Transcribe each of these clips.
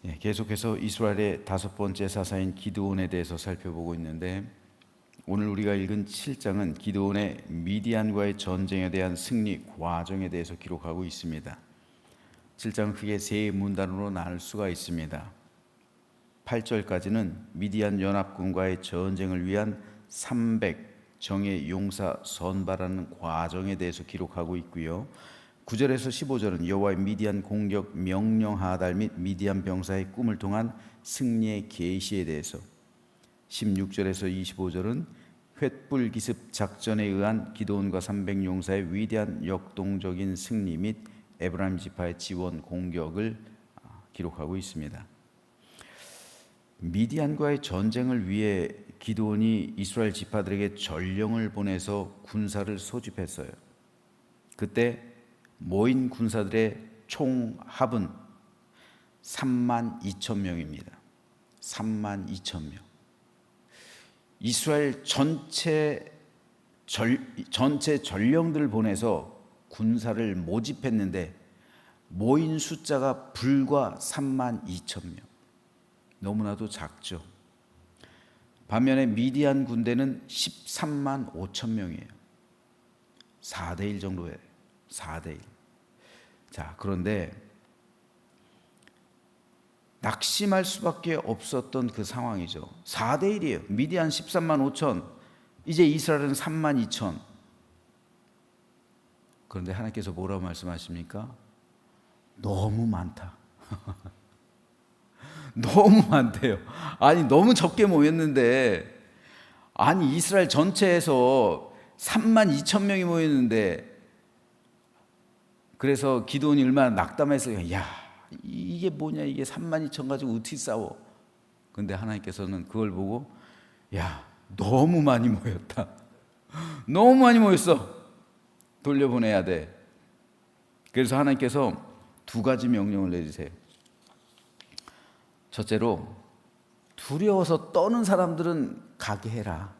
계속해서 이스라엘의 다섯 번째 사사인 기드온에 대해서 살펴보고 있는데, 오늘 우리가 읽은 7장은 기드온의 미디안과의 전쟁에 대한 승리 과정에 대해서 기록하고 있습니다. 7장은 크게 세 문단으로 나눌 수가 있습니다. 8절까지는 미디안 연합군과의 전쟁을 위한 300정의 용사 선발하는 과정에 대해서 기록하고 있고요. 9절에서 15절은 여호와의 미디안 공격 명령 하달 및 미디안 병사의 꿈을 통한 승리의 계시에 대해서, 16절에서 25절은 횃불 기습 작전에 의한 기드온과 300용사의 위대한 역동적인 승리 및 에브라임 지파의 지원 공격을 기록하고 있습니다. 미디안과의 전쟁을 위해 기드온이 이스라엘 지파들에게 전령을 보내서 군사를 소집했어요. 그때 모인 군사들의 총 합은 32,000명입니다. 32,000명. 이스라엘 전체 전령들을 보내서 군사를 모집했는데 모인 숫자가 불과 32,000명. 너무나도 작죠. 반면에 미디안 군대는 13만 5천 명이에요. 4대 1 정도예요. 4대 1. 자, 그런데 낙심할 수밖에 없었던 그 상황이죠. 4대 1이에요. 미디안 13만 5천, 이제 이스라엘은 3만 2천. 그런데 하나님께서 뭐라고 말씀하십니까? 너무 많다. 너무 많대요. 아니, 너무 적게 모였는데, 아니 이스라엘 전체에서 3만 2천 명이 모였는데, 그래서 기드온이 얼마나 낙담해서, 야, 이게 뭐냐, 이게 3만 2천 가지고 어떻게 싸워? 근데 하나님께서는 그걸 보고, 야, 너무 많이 모였다. 너무 많이 모였어. 돌려보내야 돼. 그래서 하나님께서 두 가지 명령을 내리세요. 첫째로, 두려워서 떠는 사람들은 가게 해라.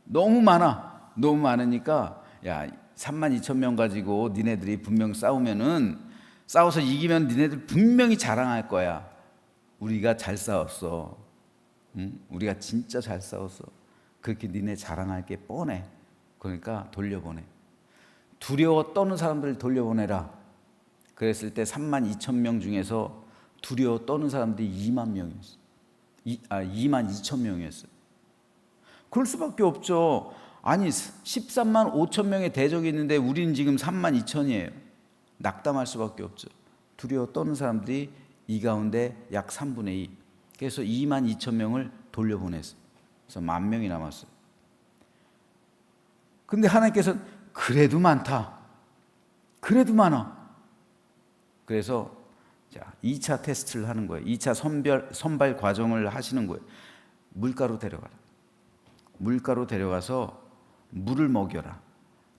너무 많아. 너무 많으니까, 야, 3만 2천 명 가지고 니네들이 분명 싸워서 이기면 니네들 분명히 자랑할 거야. 우리가 잘 싸웠어. 응? 우리가 진짜 잘 싸웠어. 그렇게 니네 자랑할 게 뻔해. 그러니까 돌려보내. 두려워 떠는 사람들을 돌려보내라. 그랬을 때 3만 2천 명 중에서 두려워 떠는 사람들이 2만 명이었어. 2만 2천 명이었어요. 그럴 수밖에 없죠. 아니 13만 5천 명의 대적이 있는데 우리는 지금 3만 2천이에요. 낙담할 수밖에 없죠. 두려워 떠는 사람들이 이 가운데 약 3분의 2. 그래서 2만 2천 명을 돌려보냈어요. 그래서 1만 명이 남았어요. 근데 하나님께서는 그래도 많다. 그래도 많아. 그래서 자, 2차 테스트를 하는 거예요. 2차 선발 과정을 하시는 거예요. 물가로 데려가라. 물가로 데려가서 물을 먹여라.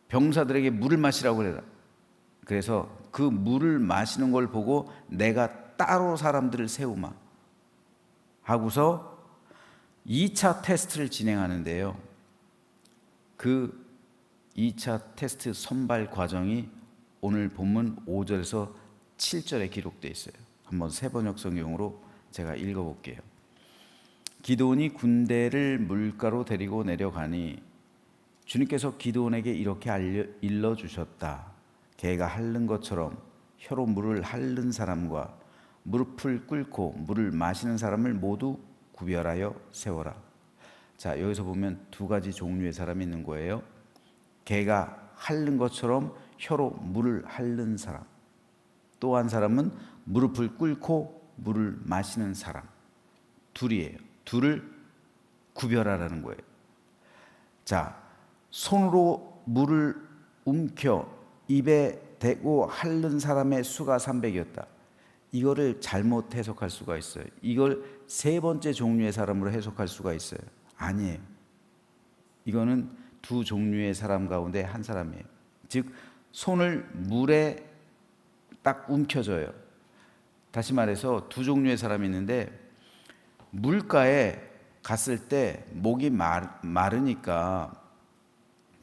병사들에게 물을 마시라고 그래라. 그래서 그 물을 마시는 걸 보고 내가 따로 사람들을 세우마 하고서 2차 테스트를 진행하는데요. 그 2차 테스트 선발 과정이 오늘 본문 5절에서 7절에 기록되어 있어요. 한번 세번역 성경으로 제가 읽어볼게요. 기드온이 군대를 물가로 데리고 내려가니 주님께서 기드온에게 이렇게 일러주셨다. 개가 핥는 것처럼 혀로 물을 핥는 사람과 무릎을 꿇고 물을 마시는 사람을 모두 구별하여 세워라. 자, 여기서 보면 두 가지 종류의 사람이 있는 거예요. 개가 핥는 것처럼 혀로 물을 핥는 사람, 또 한 사람은 무릎을 꿇고 물을 마시는 사람. 둘이에요. 둘을 구별하라는 거예요. 자, 손으로 물을 움켜 입에 대고 핥는 사람의 수가 300이었다. 이거를 잘못 해석할 수가 있어요. 이걸 세 번째 종류의 사람으로 해석할 수가 있어요. 아니에요. 이거는 두 종류의 사람 가운데 한 사람이에요. 즉 손을 물에 딱 움켜줘요. 다시 말해서 두 종류의 사람이 있는데, 물가에 갔을 때 목이 마르니까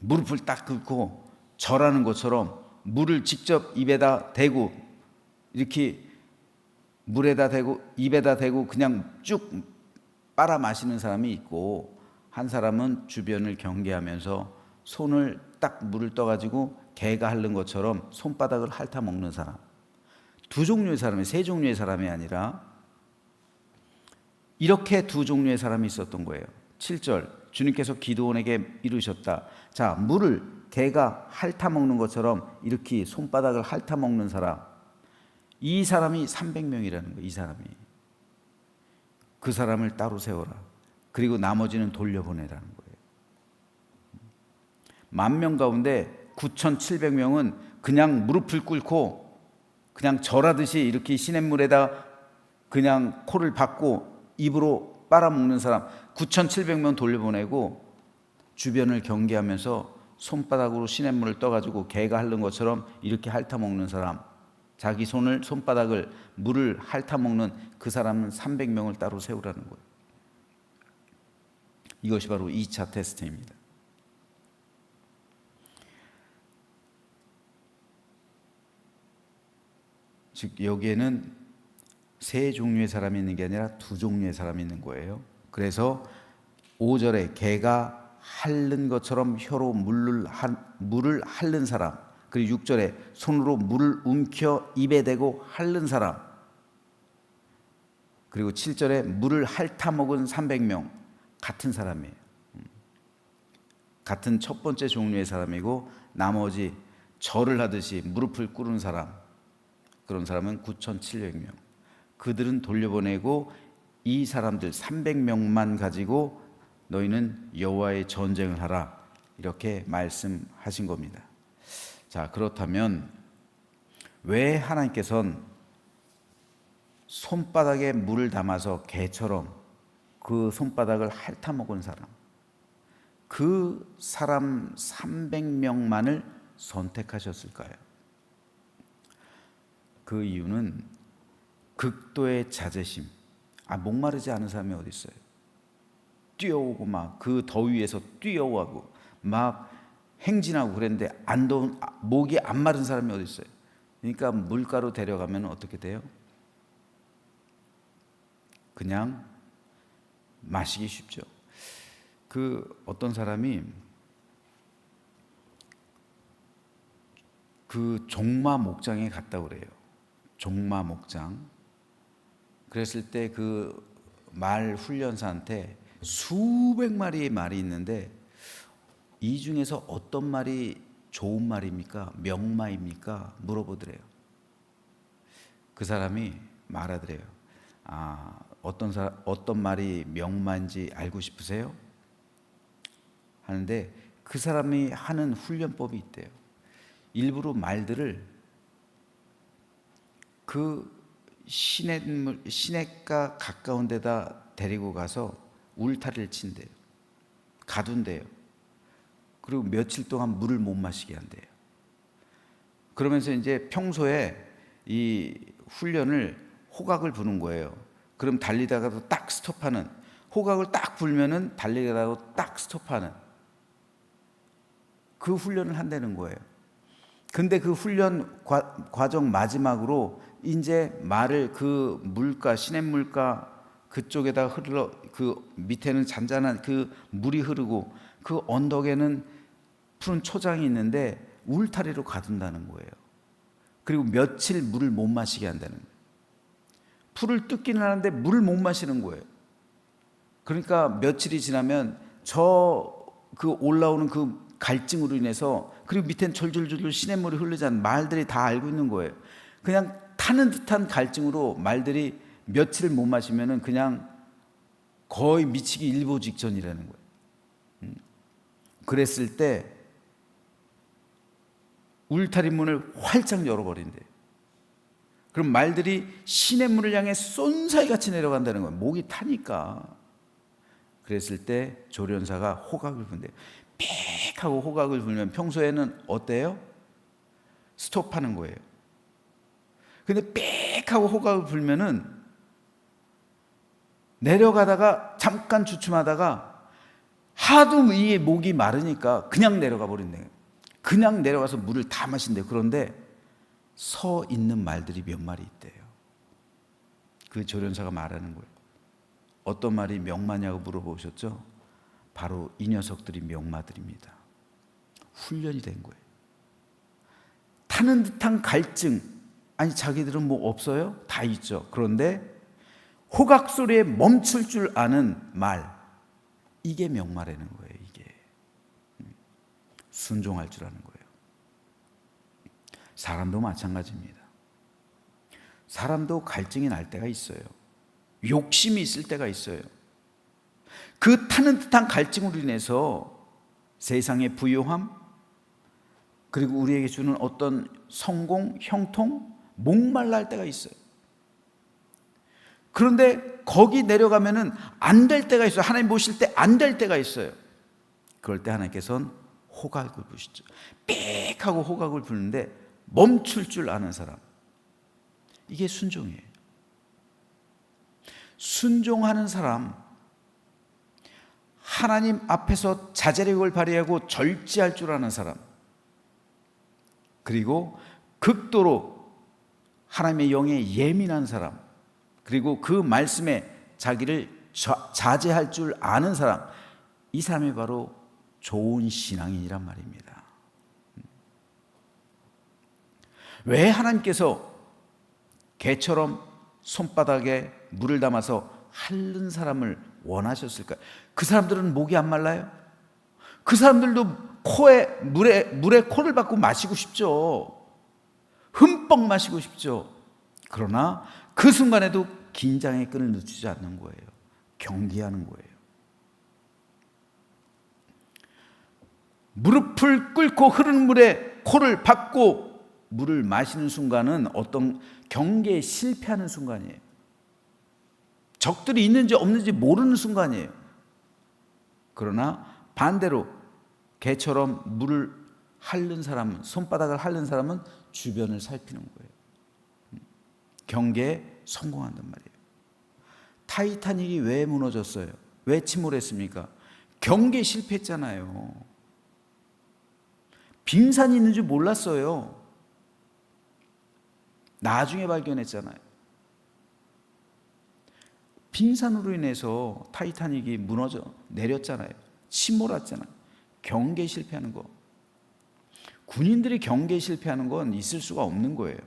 무릎을 딱 꿇고 절하는 것처럼 물을 직접 입에다 대고 이렇게 물에다 대고 입에다 대고 그냥 쭉 빨아 마시는 사람이 있고, 한 사람은 주변을 경계하면서 손을 딱 물을 떠가지고 개가 핥는 것처럼 손바닥을 핥아 먹는 사람. 두 종류의 사람이, 세 종류의 사람이 아니라 이렇게 두 종류의 사람이 있었던 거예요. 7절, 주님께서 기드온에게 이르셨다. 자, 물을 개가 핥아 먹는 것처럼 이렇게 손바닥을 핥아 먹는 사람, 이 사람이 300명이라는 거예요. 이 사람이. 그 사람을 따로 세워라. 그리고 나머지는 돌려보내라는 거예요. 10,000명 가운데 9,700명은 그냥 무릎을 꿇고 그냥 절하듯이 이렇게 시냇물에다 그냥 코를 박고 입으로 빨아먹는 사람 9,700명 돌려보내고, 주변을 경계하면서 손바닥으로 시냇물을 떠가지고 개가 핥는 것처럼 이렇게 핥아먹는 사람, 자기 손바닥을 물을 핥아먹는 그 사람은 300명을 따로 세우라는 거예요. 이것이 바로 2차 테스트입니다. 즉 여기에는 세 종류의 사람이 있는 게 아니라 두 종류의 사람이 있는 거예요. 그래서 5절에 개가 핥는 것처럼 혀로 물을 핥는 사람, 그리고 6절에 손으로 물을 움켜 입에 대고 핥는 사람, 그리고 7절에 물을 핥아 먹은 300명, 같은 사람이에요. 같은 첫 번째 종류의 사람이고, 나머지 절을 하듯이 무릎을 꿇은 사람, 그런 사람은 9,700명. 그들은 돌려보내고 이 사람들 300명만 가지고 너희는 여호와의 전쟁을 하라, 이렇게 말씀하신 겁니다. 자, 그렇다면 왜 하나님께서는 손바닥에 물을 담아서 개처럼 그 손바닥을 핥아먹은 사람, 그 사람 300명만을 선택하셨을까요? 그 이유는 극도의 자제심. 목마르지 않은 사람이 어디 있어요? 뛰어오고 막 그 더위에서 뛰어오고 막 행진하고 그랬는데 안 더운, 목이 안 마른 사람이 어디 있어요? 그러니까 물가로 데려가면 어떻게 돼요? 그냥 마시기 쉽죠. 그 어떤 사람이 그 종마 목장에 갔다 그래요. 종마 목장. 그랬을 때 그 말 훈련사한테 수백 마리의 말이 있는데 이 중에서 어떤 말이 좋은 말입니까? 명마입니까? 물어보더래요. 그 사람이 말하더래요. 어떤 말이 명마인지 알고 싶으세요? 하는데 그 사람이 하는 훈련법이 있대요. 일부러 말들을 그 시냇가 가까운 데다 데리고 가서 울타리를 친대요. 가둔대요. 그리고 며칠 동안 물을 못 마시게 한대요. 그러면서 이제 평소에 이 훈련을 호각을 부는 거예요. 그럼 달리다가도 딱 스톱하는, 호각을 딱 불면은 달리다가도 딱 스톱하는 그 훈련을 한다는 거예요. 근데 그 훈련 과정 마지막으로 이제 말을 그 물가, 시냇물가 그쪽에다 그 밑에는 잔잔한 그 물이 흐르고 그 언덕에는 푸른 초장이 있는데 울타리로 가둔다는 거예요. 그리고 며칠 물을 못 마시게 한다는 거예요. 풀을 뜯기는 하는데 물을 못 마시는 거예요. 그러니까 며칠이 지나면 그 올라오는 그 갈증으로 인해서, 그리고 밑엔 졸졸졸 시냇물이 흐르잖아요. 말들이 다 알고 있는 거예요. 그냥 타는 듯한 갈증으로 말들이 며칠을 못 마시면은 그냥 거의 미치기 일보 직전이라는 거예요. 그랬을 때 울타리 문을 활짝 열어버린대요. 그럼 말들이 시냇물을 향해 쏜사이같이 내려간다는 거예요. 목이 타니까. 그랬을 때 조련사가 호각을 분대요. 픽 하고 호각을 불면 평소에는 어때요? 스톱하는 거예요. 근데 삑 하고 호각을 불면은 내려가다가 잠깐 주춤하다가 하도 이 목이 마르니까 그냥 내려가 버린대요. 그냥 내려가서 물을 다 마신대요. 그런데 서 있는 말들이 몇 마리 있대요. 그 조련사가 말하는 거예요. 어떤 말이 명마냐고 물어보셨죠? 바로 이 녀석들이 명마들입니다. 훈련이 된 거예요. 타는 듯한 갈증, 아니 자기들은 뭐 없어요? 다 있죠. 그런데 호각 소리에 멈출 줄 아는 말, 이게 명마라는 거예요. 이게 순종할 줄 아는 거예요. 사람도 마찬가지입니다. 사람도 갈증이 날 때가 있어요. 욕심이 있을 때가 있어요. 그 타는 듯한 갈증으로 인해서 세상의 부요함, 그리고 우리에게 주는 어떤 성공, 형통, 목말라 할 때가 있어요. 그런데 거기 내려가면은 안 될 때가 있어요. 하나님 보실 때 안 될 때가 있어요. 그럴 때 하나님께서는 호각을 부시죠. 삑 하고 호각을 부는데 멈출 줄 아는 사람, 이게 순종이에요. 순종하는 사람, 하나님 앞에서 자제력을 발휘하고 절제할 줄 아는 사람, 그리고 극도로 하나님의 영에 예민한 사람, 그리고 그 말씀에 자기를 자제할 줄 아는 사람, 이 사람이 바로 좋은 신앙인이란 말입니다. 왜 하나님께서 개처럼 손바닥에 물을 담아서 핥는 사람을 원하셨을까요? 그 사람들은 목이 안 말라요? 그 사람들도 물에 코를 박고 마시고 싶죠. 흠뻑 마시고 싶죠. 그러나 그 순간에도 긴장의 끈을 놓치지 않는 거예요. 경계하는 거예요. 무릎을 꿇고 흐르는 물에 코를 박고 물을 마시는 순간은 어떤 경계에 실패하는 순간이에요. 적들이 있는지 없는지 모르는 순간이에요. 그러나 반대로 개처럼 물을 핥는 사람은, 손바닥을 핥는 사람은 주변을 살피는 거예요. 경계에 성공한단 말이에요. 타이타닉이 왜 무너졌어요? 왜 침몰했습니까? 경계에 실패했잖아요. 빙산이 있는 줄 몰랐어요. 나중에 발견했잖아요. 빙산으로 인해서 타이타닉이 무너져 내렸잖아요. 침몰했잖아요. 경계에 실패하는 거. 군인들이 경계에 실패하는 건 있을 수가 없는 거예요.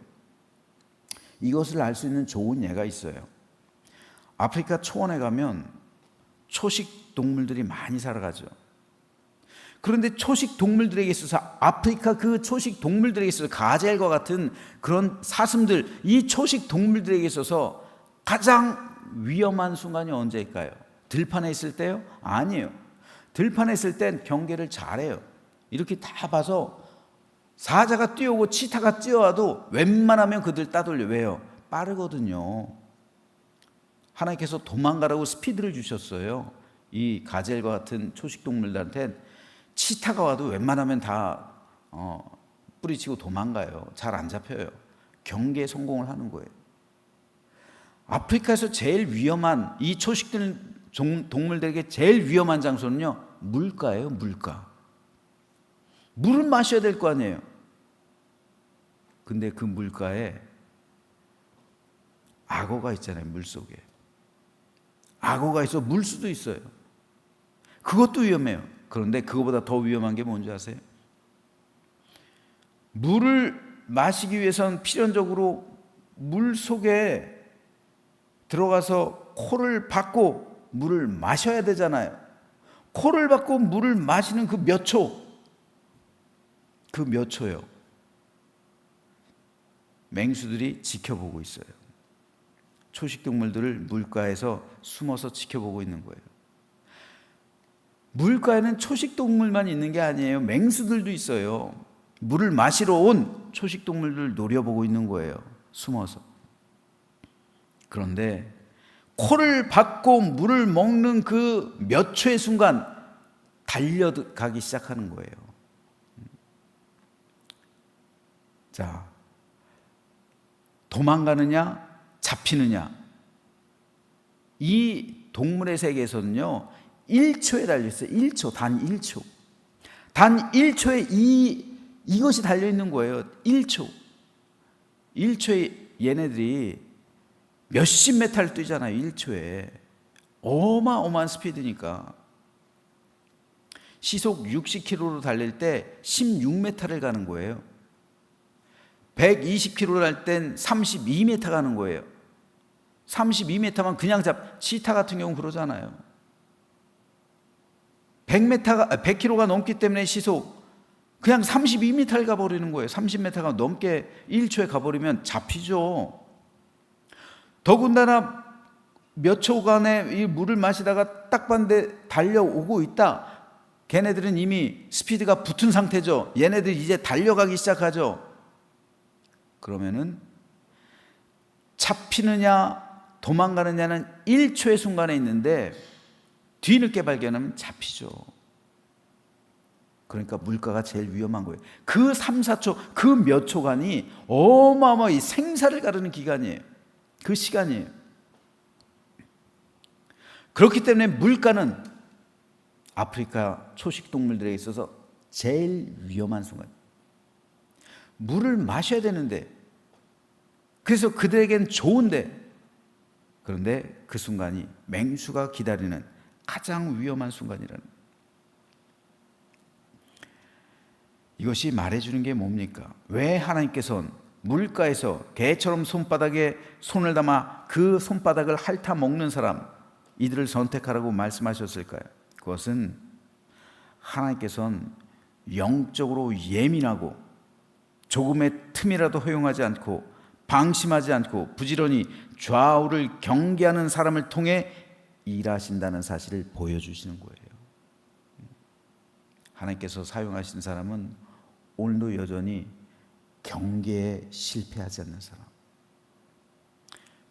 이것을 알 수 있는 좋은 예가 있어요. 아프리카 초원에 가면 초식 동물들이 많이 살아가죠. 그런데 초식 동물들에게 있어서, 아프리카 그 초식 동물들에게 있어서, 가젤과 같은 그런 사슴들, 이 초식 동물들에게 있어서 가장 위험한 순간이 언제일까요? 들판에 있을 때요? 아니에요. 들판에 있을 땐 경계를 잘해요. 이렇게 다 봐서 사자가 뛰어오고 치타가 뛰어와도 웬만하면 그들 따돌려. 왜요? 빠르거든요. 하나님께서 도망가라고 스피드를 주셨어요. 이 가젤과 같은 초식 동물들한테는 치타가 와도 웬만하면 다 뿌리치고 도망가요. 잘 안 잡혀요. 경계에 성공을 하는 거예요. 아프리카에서 제일 위험한, 이 초식 동물들에게 제일 위험한 장소는요, 물가예요. 물가. 물은 마셔야 될 거 아니에요. 근데 그 물가에 악어가 있잖아요. 물속에 악어가 있어 물 수도 있어요. 그것도 위험해요. 그런데 그거보다 더 위험한 게 뭔지 아세요? 물을 마시기 위해서는 필연적으로 물 속에 들어가서 코를 박고 물을 마셔야 되잖아요. 코를 박고 물을 마시는 그 몇 초, 그 몇 초요. 맹수들이 지켜보고 있어요. 초식동물들을 물가에서 숨어서 지켜보고 있는 거예요. 물가에는 초식동물만 있는 게 아니에요. 맹수들도 있어요. 물을 마시러 온 초식동물들을 노려보고 있는 거예요. 숨어서. 그런데 코를 박고 물을 먹는 그 몇 초의 순간 달려가기 시작하는 거예요. 자, 도망가느냐 잡히느냐, 이 동물의 세계에서는요 1초에 달려있어요. 1초, 단 1초. 단 1초에 이것이 달려있는 거예요. 1초. 1초에 얘네들이 몇십 메타를 뛰잖아요. 1초에. 어마어마한 스피드니까. 시속 60km로 달릴 때 16m를 가는 거예요. 120km를 할 땐 32m 가는 거예요. 32m만 그냥 치타 같은 경우는 그러잖아요. 100km가 넘기 때문에 시속 그냥 32m를 가버리는 거예요. 30m가 넘게 1초에 가버리면 잡히죠. 더군다나 몇 초간에 이 물을 마시다가 딱 봤는데 달려오고 있다. 걔네들은 이미 스피드가 붙은 상태죠. 얘네들 이제 달려가기 시작하죠. 그러면은 잡히느냐 도망가느냐는 1초의 순간에 있는데 뒤늦게 발견하면 잡히죠. 그러니까 물가가 제일 위험한 거예요. 그 3, 4초, 그 몇 초간이 어마어마하게 생사를 가르는 기간이에요. 그 시간이에요. 그렇기 때문에 물가는 아프리카 초식 동물들에게 있어서 제일 위험한 순간. 물을 마셔야 되는데, 그래서 그들에겐 좋은데, 그런데 그 순간이 맹수가 기다리는 가장 위험한 순간이라는. 이것이 말해주는 게 뭡니까? 왜 하나님께서는 물가에서 개처럼 손바닥에 손을 담아 그 손바닥을 핥아 먹는 사람, 이들을 선택하라고 말씀하셨을까요? 그것은 하나님께서는 영적으로 예민하고 조금의 틈이라도 허용하지 않고 방심하지 않고 부지런히 좌우를 경계하는 사람을 통해 일하신다는 사실을 보여주시는 거예요. 하나님께서 사용하신 사람은 오늘도 여전히 경계에 실패하지 않는 사람.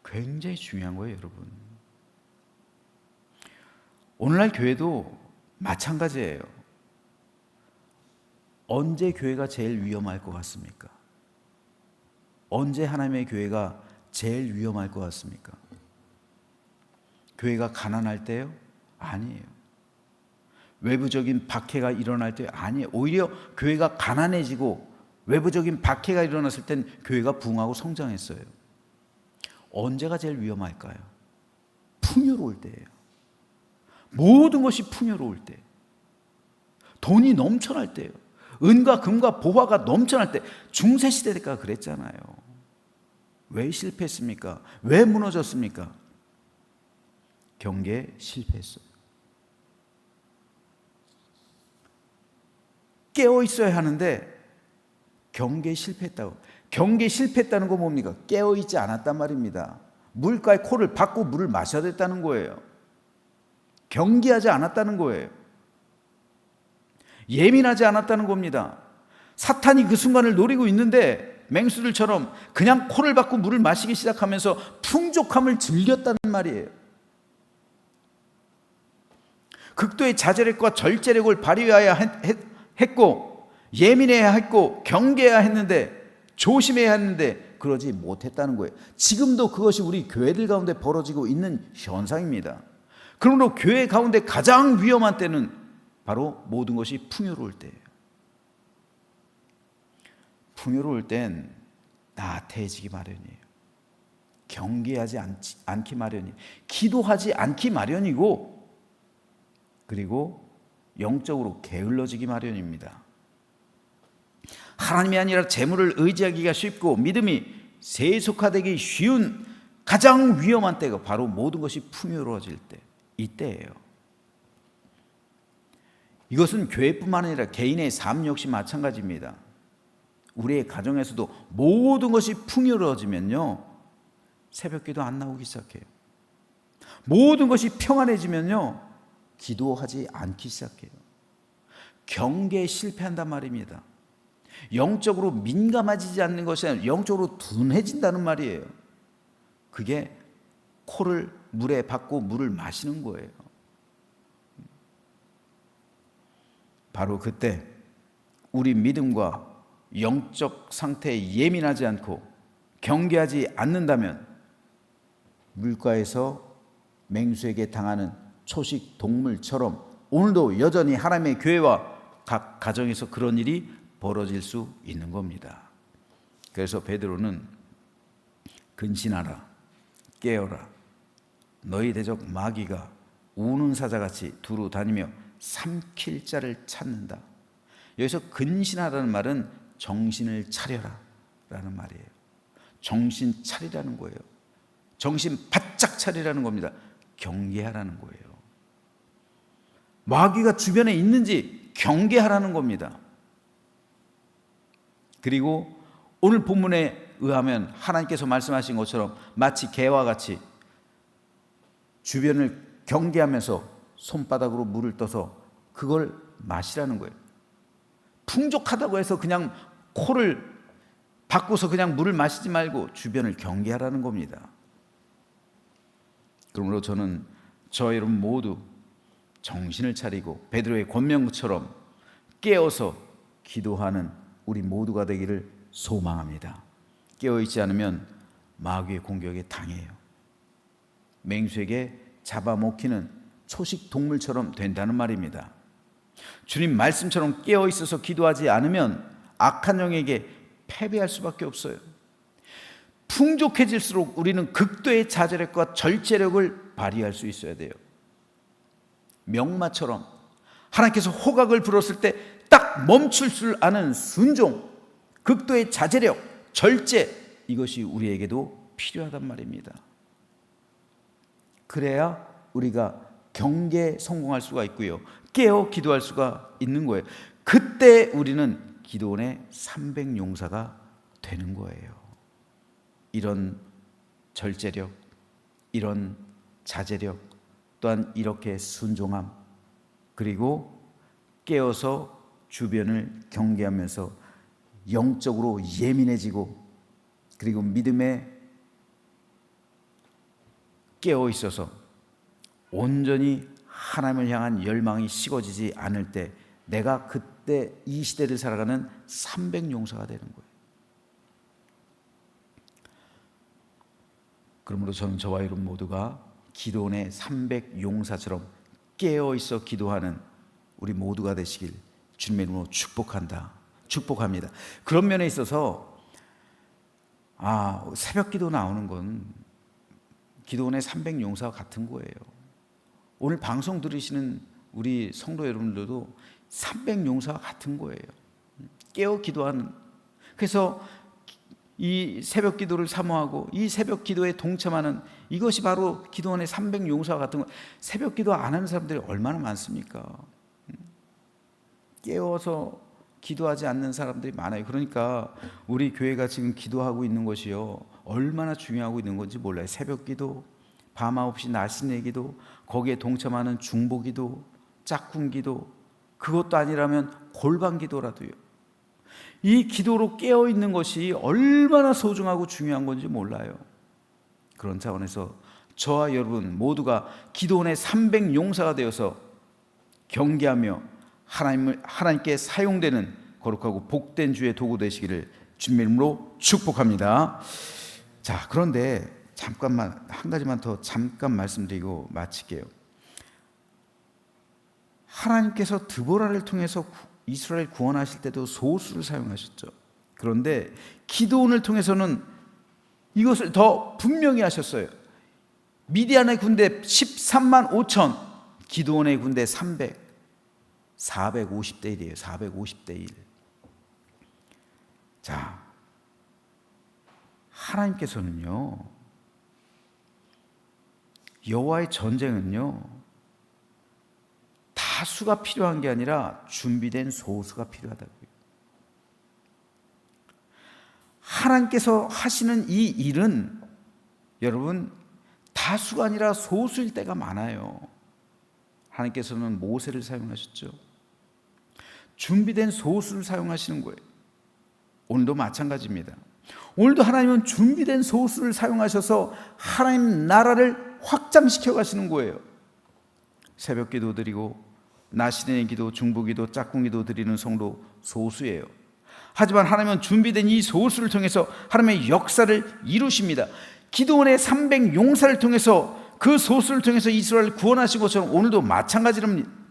굉장히 중요한 거예요, 여러분. 오늘날 교회도 마찬가지예요. 언제 교회가 제일 위험할 것 같습니까? 언제 하나님의 교회가 제일 위험할 것 같습니까? 교회가 가난할 때요? 아니에요. 외부적인 박해가 일어날 때 아니에요. 오히려 교회가 가난해지고 외부적인 박해가 일어났을 땐 교회가 부흥하고 성장했어요. 언제가 제일 위험할까요? 풍요로울 때예요. 모든 것이 풍요로울 때, 돈이 넘쳐날 때예요. 은과 금과 보화가 넘쳐날 때. 중세시대가 그랬잖아요. 왜 실패했습니까? 왜 무너졌습니까? 경계에 실패했어요. 깨어 있어야 하는데 경계에 실패했다고. 경계에 실패했다는 거 뭡니까? 깨어 있지 않았단 말입니다. 물가에 코를 박고 물을 마셔야 됐다는 거예요. 경계하지 않았다는 거예요. 예민하지 않았다는 겁니다. 사탄이 그 순간을 노리고 있는데 맹수들처럼 그냥 코를 박고 물을 마시기 시작하면서 풍족함을 즐겼다는 말이에요. 극도의 자제력과 절제력을 발휘해야 했고 예민해야 했고 경계해야 했는데 조심해야 했는데 그러지 못했다는 거예요. 지금도 그것이 우리 교회들 가운데 벌어지고 있는 현상입니다. 그러므로 교회 가운데 가장 위험한 때는 바로 모든 것이 풍요로울 때예요. 풍요로울 땐 나태해지기 마련이에요. 경계하지 않기 마련이에요. 기도하지 않기 마련이고, 그리고 영적으로 게을러지기 마련입니다. 하나님이 아니라 재물을 의지하기가 쉽고 믿음이 세속화되기 쉬운 가장 위험한 때가 바로 모든 것이 풍요로워질 때, 이때예요. 이것은 교회뿐만 아니라 개인의 삶 역시 마찬가지입니다. 우리의 가정에서도 모든 것이 풍요로워지면요, 새벽기도 안 나오기 시작해요. 모든 것이 평안해지면요, 기도하지 않기 시작해요. 경계에 실패한단 말입니다. 영적으로 민감해지지 않는 것이 아니라 영적으로 둔해진다는 말이에요. 그게 코를 물에 박고 물을 마시는 거예요. 바로 그때 우리 믿음과 영적 상태에 예민하지 않고 경계하지 않는다면 물가에서 맹수에게 당하는 초식 동물처럼 오늘도 여전히 하나님의 교회와 각 가정에서 그런 일이 벌어질 수 있는 겁니다. 그래서 베드로는 근신하라, 깨어라. 너희 대적 마귀가 우는 사자같이 두루 다니며 삼킬 자를 찾는다. 여기서 근신하라는 말은 정신을 차려라 라는 말이에요. 정신 차리라는 거예요. 정신 바짝 차리라는 겁니다. 경계하라는 거예요. 마귀가 주변에 있는지 경계하라는 겁니다. 그리고 오늘 본문에 의하면 하나님께서 말씀하신 것처럼 마치 개와 같이 주변을 경계하면서 손바닥으로 물을 떠서 그걸 마시라는 거예요. 풍족하다고 해서 그냥 코를 바꿔서 그냥 물을 마시지 말고 주변을 경계하라는 겁니다. 그러므로 저는 저와 여러분 모두 정신을 차리고 베드로의 권면처럼 깨어서 기도하는 우리 모두가 되기를 소망합니다. 깨어있지 않으면 마귀의 공격에 당해요. 맹수에게 잡아먹히는 초식 동물처럼 된다는 말입니다. 주님 말씀처럼 깨어있어서 기도하지 않으면 악한 영에게 패배할 수밖에 없어요. 풍족해질수록 우리는 극도의 자제력과 절제력을 발휘할 수 있어야 돼요. 명마처럼 하나님께서 호각을 불었을 때 딱 멈출 줄 아는 순종, 극도의 자제력, 절제, 이것이 우리에게도 필요하단 말입니다. 그래야 우리가 경계에 성공할 수가 있고요, 깨어 기도할 수가 있는 거예요. 그때 우리는 기도원의 300용사가 되는 거예요. 이런 절제력, 이런 자제력, 또한 이렇게 순종함, 그리고 깨어서 주변을 경계하면서 영적으로 예민해지고, 그리고 믿음에 깨어 있어서 온전히 하나님을 향한 열망이 식어지지 않을 때 내가 그때 이 시대를 살아가는 300용사가 되는 거예요. 그러므로 저는 저와 여러분 모두가 기도원의 300용사처럼 깨어 있어 기도하는 우리 모두가 되시길 주님의 이름으로 축복합니다. 그런 면에 있어서 새벽 기도 나오는 건 기도원의 300용사와 같은 거예요. 오늘 방송 들으시는 우리 성도 여러분들도 300용사와 같은 거예요. 깨어 기도하는. 그래서 이 새벽 기도를 사모하고 이 새벽 기도에 동참하는, 이것이 바로 기도원의 300용사와 같은 거예요. 새벽 기도 안 하는 사람들이 얼마나 많습니까? 깨어서 기도하지 않는 사람들이 많아요. 그러니까 우리 교회가 지금 기도하고 있는 것이요, 얼마나 중요하고 있는 건지 몰라요. 새벽 기도, 밤 9시 날씬의 기도, 거기에 동참하는 중보 기도, 짝꿍 기도, 그것도 아니라면 골방 기도라도요. 이 기도로 깨어 있는 것이 얼마나 소중하고 중요한 건지 몰라요. 그런 차원에서 저와 여러분 모두가 기도원의 300용사가 되어서 경계하며 하나님께 사용되는 거룩하고 복된 주의 도구 되시기를 주님의 이름으로 축복합니다. 자, 그런데 잠깐만 한 가지만 더 잠깐 말씀드리고 마칠게요. 하나님께서 드보라를 통해서 이스라엘 구원하실 때도 소수를 사용하셨죠. 그런데 기드온을 통해서는 이것을 더 분명히 하셨어요. 미디안의 군대 13만 5천, 기드온의 군대 300, 450대 1이에요. 450대 1. 자, 하나님께서는요, 여호와의 전쟁은요, 다수가 필요한 게 아니라 준비된 소수가 필요하다고요. 하나님께서 하시는 이 일은 여러분 다수가 아니라 소수일 때가 많아요. 하나님께서는 모세를 사용하셨죠. 준비된 소수를 사용하시는 거예요. 오늘도 마찬가지입니다. 오늘도 하나님은 준비된 소수를 사용하셔서 하나님 나라를 확장시켜 가시는 거예요. 새벽 기도 드리고 낮신의 기도, 중보 기도, 짝꿍 기도 드리는 성도 소수예요. 하지만 하나님은 준비된 이 소수를 통해서 하나님의 역사를 이루십니다. 기드온의 300용사를 통해서, 그 소수를 통해서 이스라엘을 구원하신 것처럼 오늘도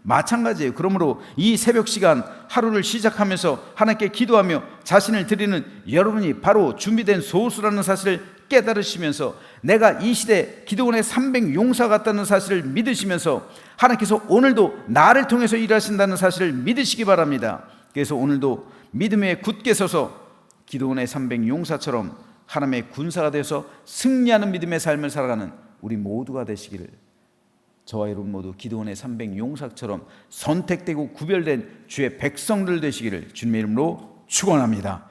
마찬가지예요. 그러므로 이 새벽 시간 하루를 시작하면서 하나님께 기도하며 자신을 드리는 여러분이 바로 준비된 소수라는 사실을 깨달으시면서 내가 이 시대 기도원의 300 용사 같다는 사실을 믿으시면서 하나님께서 오늘도 나를 통해서 일하신다는 사실을 믿으시기 바랍니다. 그래서 오늘도 믿음에 굳게 서서 기도원의 300 용사처럼 하나님의 군사가 되어서 승리하는 믿음의 삶을 살아가는 우리 모두가 되시기를, 저와 여러분 모두 기도원의 300 용사처럼 선택되고 구별된 주의 백성들 되시기를 주님의 이름으로 축원합니다.